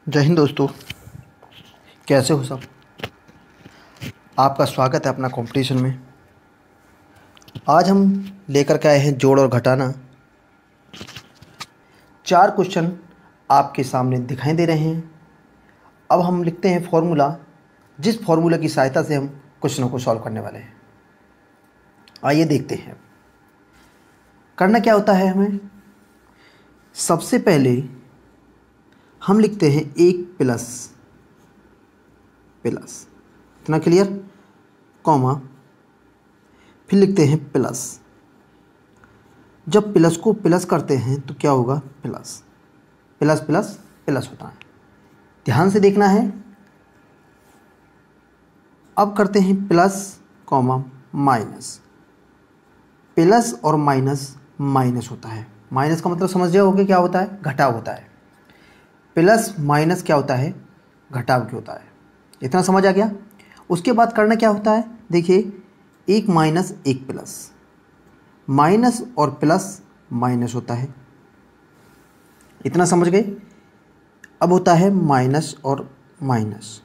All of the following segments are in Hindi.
जय हिंद दोस्तों। कैसे हो सब। आपका स्वागत है अपना कंपटीशन में। आज हम लेकर के आए हैं जोड़ और घटाना। 4 क्वेश्चन आपके सामने दिखाई दे रहे हैं। अब हम लिखते हैं फॉर्मूला, जिस फॉर्मूला की सहायता से हम क्वेश्चनों को सॉल्व करने वाले हैं। आइए देखते हैं करना क्या होता है। हमें सबसे पहले हम लिखते हैं 1 प्लस इतना क्लियर, कॉमा, फिर लिखते हैं प्लस। जब प्लस को प्लस करते हैं तो क्या होगा, प्लस प्लस प्लस प्लस होता है। ध्यान से देखना है। अब करते हैं प्लस कॉमा माइनस। प्लस और माइनस माइनस होता है। माइनस का मतलब समझ रहे होगे क्या होता है, घटाव होता है। प्लस माइनस क्या होता है, घटाव क्या होता है। इतना समझ आ गया। उसके बाद करना क्या होता है, देखिए 1 माइनस 1 प्लस। माइनस और प्लस माइनस होता है। इतना समझ गए। अब होता है माइनस और माइनस।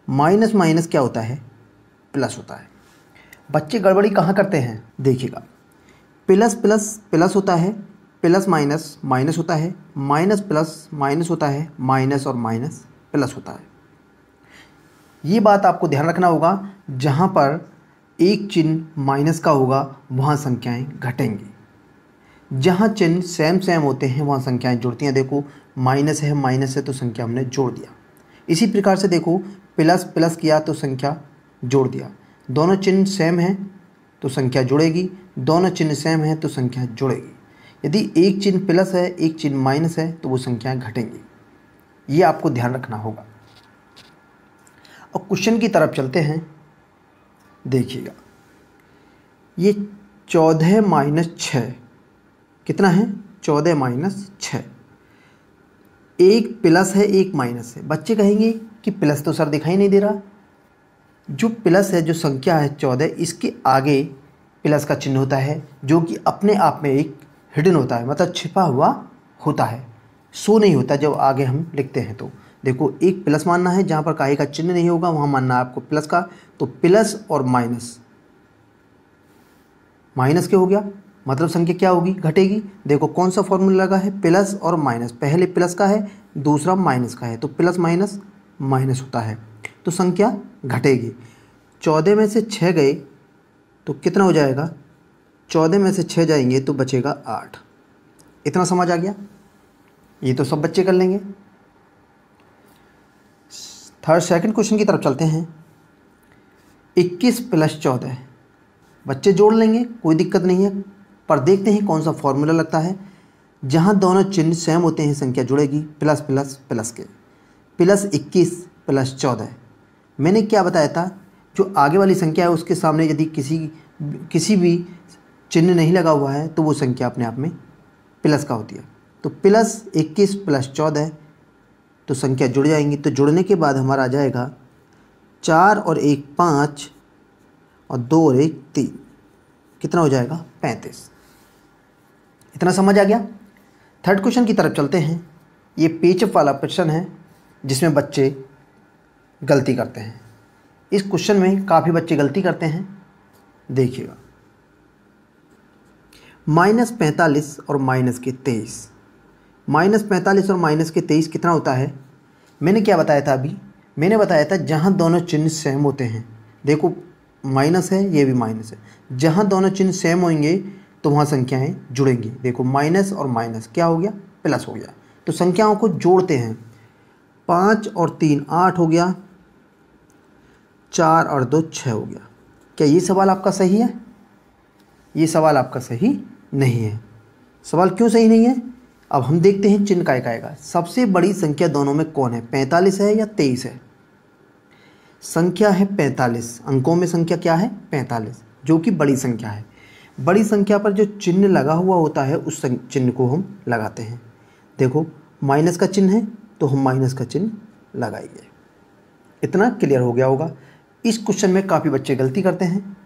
माइनस माइनस क्या होता है, प्लस होता है। बच्चे गड़बड़ी कहाँ करते हैं, देखिएगा। प्लस प्लस प्लस होता है, प्लस माइनस माइनस होता है, माइनस प्लस माइनस होता है, माइनस और माइनस प्लस होता है। ये बात आपको ध्यान रखना होगा। जहाँ पर एक चिन्ह माइनस का होगा वहाँ संख्याएं घटेंगी। जहाँ चिन्ह सेम सेम होते हैं वहाँ संख्याएं जुड़ती हैं। देखो माइनस है तो संख्या हमने जोड़ दिया। इसी प्रकार से देखो प्लस प्लस किया तो संख्या जोड़ दिया। दोनों चिन्ह सेम हैं तो संख्या जुड़ेगी, दोनों चिन्ह सेम हैं तो संख्या जुड़ेगी। यदि एक चिन्ह प्लस है एक चिन्ह माइनस है तो वो संख्याएं घटेंगी। ये आपको ध्यान रखना होगा। और क्वेश्चन की तरफ चलते हैं। देखिएगा ये 14 माइनस 6 कितना है, 14 माइनस 6। एक प्लस है एक माइनस है। बच्चे कहेंगे कि प्लस तो सर दिखाई नहीं दे रहा। जो प्लस है, जो संख्या है 14, इसके आगे प्लस का चिन्ह होता है जो कि अपने आप में एक हिडन होता है, मतलब छिपा हुआ होता है, शो नहीं होता जब आगे हम लिखते हैं। तो देखो एक प्लस मानना है, जहाँ पर काहे का चिन्ह नहीं होगा वहाँ मानना है आपको प्लस का। तो प्लस और माइनस, माइनस क्या हो गया, मतलब संख्या क्या होगी, घटेगी। देखो कौन सा फॉर्मूला लगा है, प्लस और माइनस। पहले प्लस का है दूसरा माइनस का है, तो प्लस माइनस माइनस होता है, तो संख्या घटेगी। 14 में से 6 गए तो कितना हो जाएगा, 14 में से 6 जाएंगे तो बचेगा 8। इतना समझ आ गया। ये तो सब बच्चे कर लेंगे। सेकंड क्वेश्चन की तरफ चलते हैं। 21 प्लस 14 बच्चे जोड़ लेंगे, कोई दिक्कत नहीं है। पर देखते हैं कौन सा फॉर्मूला लगता है। जहाँ दोनों चिन्ह सेम होते हैं संख्या जुड़ेगी, प्लस प्लस प्लस के। प्लस 21 प्लस 14, मैंने क्या बताया था, जो आगे वाली संख्या है उसके सामने यदि किसी भी चिन्ह नहीं लगा हुआ है तो वो संख्या अपने आप में प्लस का होती है। तो प्लस 21 प्लस 14 तो संख्या जुड़ जाएंगी। तो जुड़ने के बाद हमारा आ जाएगा 4 और 1 5 और 2 और 1 3, कितना हो जाएगा 35। इतना समझ आ गया। थर्ड क्वेश्चन की तरफ चलते हैं। ये पेचअप वाला प्रश्न है जिसमें बच्चे गलती करते हैं। इस क्वेश्चन में काफ़ी बच्चे गलती करते हैं। देखिएगा -45 और -23। -45 और -23 कितना होता है, मैंने क्या बताया था अभी, मैंने बताया था जहाँ दोनों चिन्ह सेम होते हैं। देखो माइनस है, ये भी माइनस है। जहाँ दोनों चिन्ह सेम होंगे तो वहाँ संख्याएं जुड़ेंगी। देखो माइनस और माइनस क्या हो गया, प्लस हो गया। तो संख्याओं को जोड़ते हैं। 5 और 3 8 हो गया, 4 और 2 6 हो गया। क्या ये सवाल आपका सही है? ये सवाल आपका सही नहीं है। सवाल क्यों सही नहीं है, अब हम देखते हैं चिन्ह काय का। सबसे बड़ी संख्या दोनों में कौन है, 45 है या 23 है? संख्या है 45, अंकों में संख्या क्या है 45, जो कि बड़ी संख्या है। बड़ी संख्या पर जो चिन्ह लगा हुआ होता है उस चिन्ह को हम लगाते हैं। देखो माइनस का चिन्ह है तो हम माइनस का चिन्ह लगाएंगे। इतना क्लियर हो गया होगा। इस क्वेश्चन में काफ़ी बच्चे गलती करते हैं।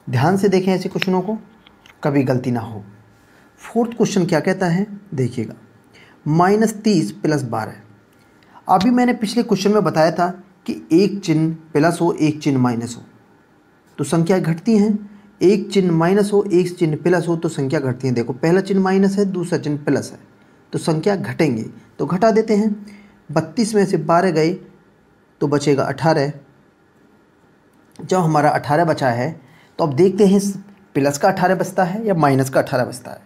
ध्यान से देखें ऐसे क्वेश्चनों को, कभी गलती ना हो। फोर्थ क्वेश्चन क्या कहता है, देखिएगा -30 प्लस 12। अभी मैंने पिछले क्वेश्चन में बताया था कि एक चिन्ह प्लस हो एक चिन्ह माइनस हो तो संख्या घटती हैं, एक चिन्ह माइनस हो एक चिन्ह प्लस हो तो संख्या घटती है। देखो पहला चिन्ह माइनस है दूसरा चिन्ह प्लस है तो संख्या घटेंगे, तो घटा देते हैं। 32 में से 12 गए तो बचेगा 18। जब हमारा 18 बचा है तो अब देखते हैं प्लस का 18 बचता है या माइनस का 18 बचता है।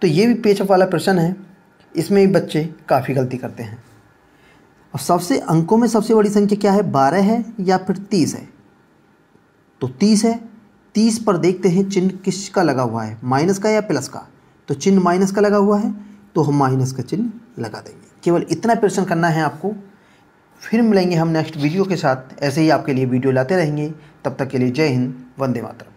तो ये भी पेचअप वाला प्रश्न है, इसमें भी बच्चे काफ़ी गलती करते हैं। और सबसे अंकों में सबसे बड़ी संख्या क्या है, 12 है या फिर 30 है? तो 30 है। 30 पर देखते हैं चिन्ह किसका लगा हुआ है, माइनस का या प्लस का? तो चिन्ह माइनस का लगा हुआ है तो हम माइनस का चिन्ह लगा देंगे। केवल इतना प्रश्न करना है आपको। फिर मिलेंगे हम नेक्स्ट वीडियो के साथ, ऐसे ही आपके लिए वीडियो लाते रहेंगे। तब तक के लिए जय हिंद, वंदे मातरम।